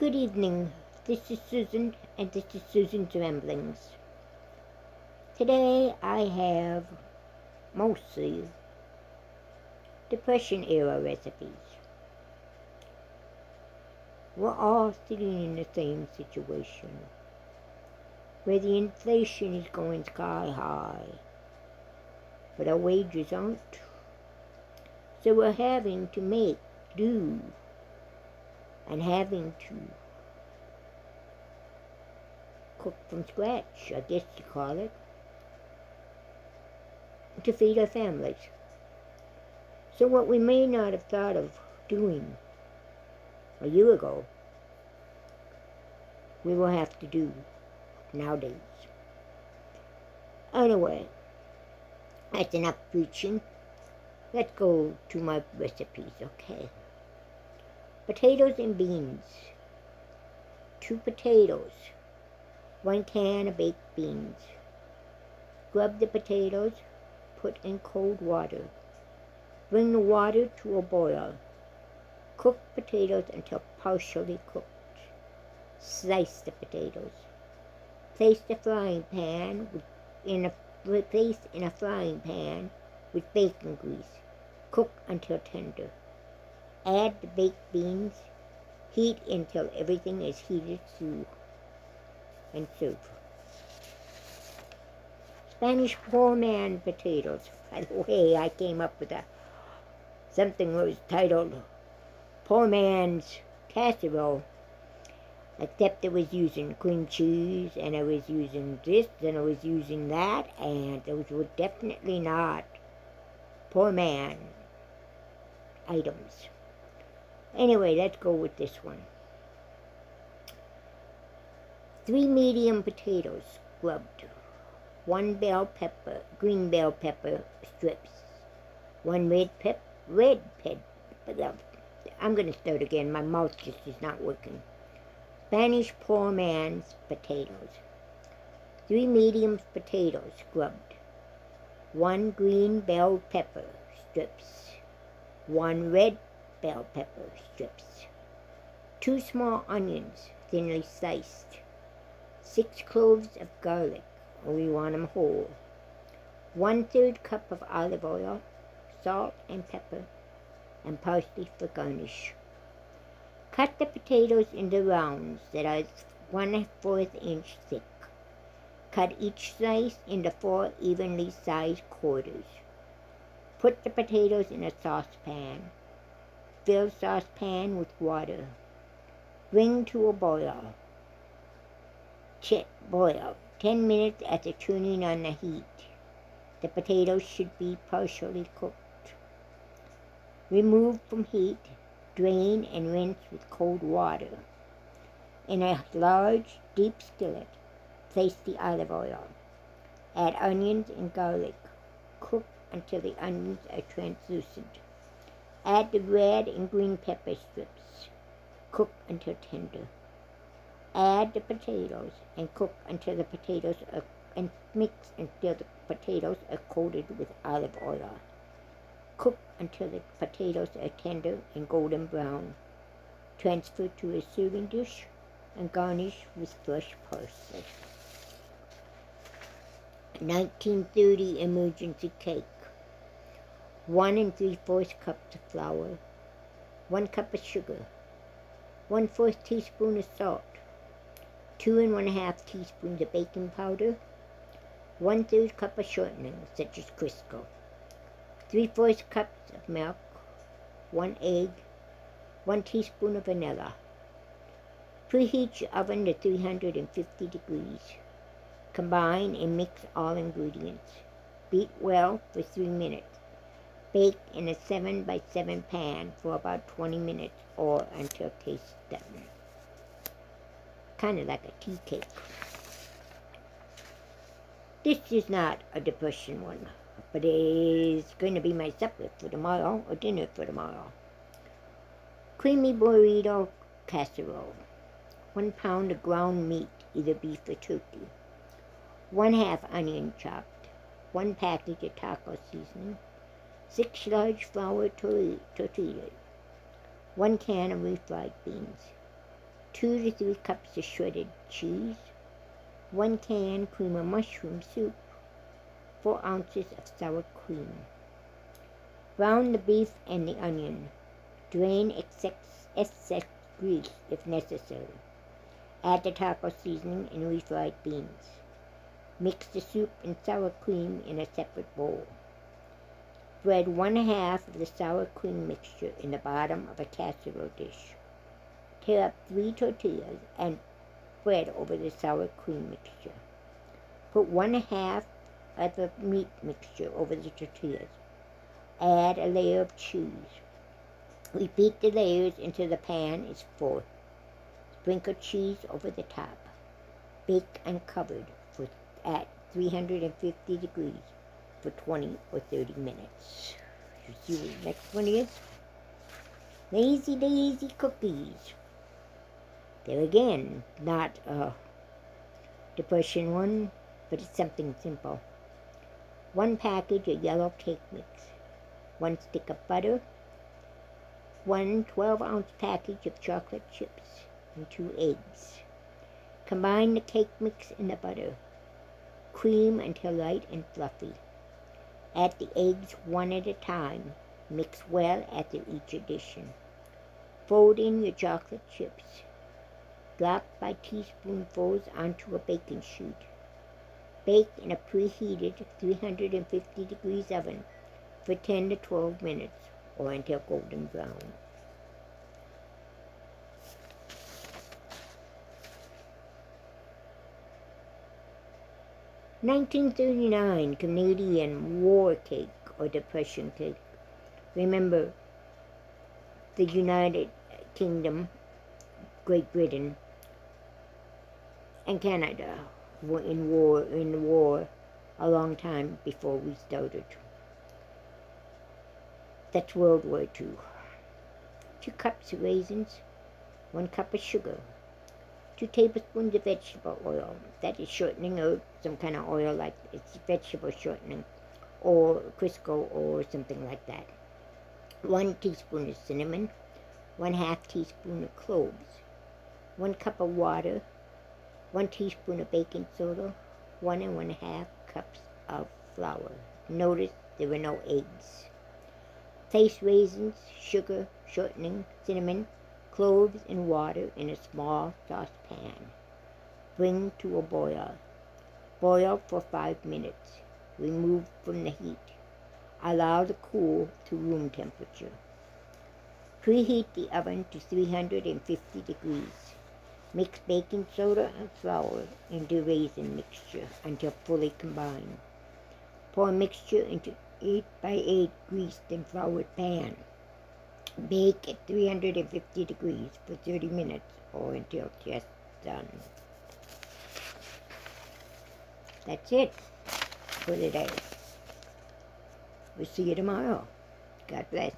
Good evening. This is Susan, and this is Susan's Ramblings. Today I have mostly Depression-era recipes. We're all sitting in the same situation, where the inflation is going sky high, but our wages aren't. So we're having to make do, and having to cook from scratch, I guess you call it, to feed our families. So what we may not have thought of doing a year ago, we will have to do nowadays. Anyway, that's enough preaching. Let's go to my recipes, okay? Potatoes and beans. 2 potatoes. 1 can of baked beans. Scrub the potatoes, put in cold water. Bring the water to a boil. Cook potatoes until partially cooked. Slice the potatoes. Place in a frying pan with bacon grease. Cook until tender. Add the baked beans. Heat until everything is heated through. And serve. Spanish Poorman potatoes. By the way, I came up with something that was titled Poorman's Casserole, except it was using cream cheese, and I was using this, and I was using that, and those were definitely not Poorman items. Anyway, let's go with this one. 3 medium potatoes, scrubbed. 1 green bell pepper strips. 1 red pepper. I'm going to start again. My mouth just is not working. Spanish Poorman's potatoes. 3 medium potatoes, scrubbed. 1 green bell pepper strips. 1 red bell pepper strips. 2 small onions, thinly sliced. 6 cloves of garlic, we want them whole. 1/3 cup of olive oil, salt and pepper, and parsley for garnish. Cut the potatoes into rounds that are 1/4 inch thick. Cut each slice into 4 evenly sized quarters. Put the potatoes in a saucepan. Fill saucepan with water. Bring to a boil. Boil 10 minutes after turning on the heat. The potatoes should be partially cooked. Remove from heat, drain and rinse with cold water. In a large, deep skillet, place the olive oil. Add onions and garlic. Cook until the onions are translucent. Add the red and green pepper strips. Cook until tender. Add the potatoes and cook until the potatoes mix until the potatoes are coated with olive oil. Cook until the potatoes are tender and golden brown. Transfer to a serving dish and garnish with fresh parsley. 1930 emergency cake. 1 3/4 cups of flour. 1 cup of sugar. 1/4 teaspoon of salt. 2 1/2 teaspoons of baking powder. 1/3 cup of shortening, such as Crisco. 3/4 cups of milk. 1 egg. 1 teaspoon of vanilla. Preheat your oven to 350 degrees. Combine and mix all ingredients. Beat well for 3 minutes. Bake in a 7 by 7 pan for about 20 minutes or until taste done. Kind of like a tea cake. This is not a depression one, but it's going to be my supper for tomorrow or dinner for tomorrow. Creamy burrito casserole. 1 pound of ground meat, either beef or turkey. 1/2 onion chopped. 1 package of taco seasoning. 6 large flour tortillas. 1 can of refried beans. 2 to 3 cups of shredded cheese, 1 can cream of mushroom soup, 4 ounces of sour cream. Brown the beef and the onion. Drain excess grease if necessary. Add the taco seasoning and refried beans. Mix the soup and sour cream in a separate bowl. Spread 1/2 of the sour cream mixture in the bottom of a casserole dish. Tear up 3 tortillas and spread over the sour cream mixture. Put 1/2 of the meat mixture over the tortillas. Add a layer of cheese. Repeat the layers until the pan is full. Sprinkle cheese over the top. Bake uncovered at 350 degrees for 20 or 30 minutes. You see what the next one is? Lazy Daisy cookies. There again, not a depression one, but it's something simple. 1 package of yellow cake mix. 1 stick of butter. 1 12-ounce package of chocolate chips. And 2 eggs. Combine the cake mix in the butter. Cream until light and fluffy. Add the eggs one at a time. Mix well after each addition. Fold in your chocolate chips. Drop by teaspoonfuls onto a baking sheet. Bake in a preheated 350 degrees oven for 10 to 12 minutes or until golden brown. (1939) Canadian war cake or depression cake. Remember, the United Kingdom, Great Britain, and Canada were in war a long time before we started. That's World War II. 2 cups of raisins, 1 cup of sugar, 2 tablespoons of vegetable oil. That is shortening or some kind of oil, like it's vegetable shortening, or Crisco or something like that. 1 teaspoon of cinnamon, 1/2 teaspoon of cloves, 1 cup of water, 1 teaspoon of baking soda, 1 1/2 cups of flour. Notice there were no eggs. Place raisins, sugar, shortening, cinnamon, cloves, and water in a small saucepan. Bring to a boil. Boil for 5 minutes. Remove from the heat. Allow to cool to room temperature. Preheat the oven to 350 degrees. Mix baking soda and flour into raisin mixture until fully combined. Pour mixture into 8x8 greased and floured pan. Bake at 350 degrees for 30 minutes or until just done. That's it for today. We'll see you tomorrow. God bless.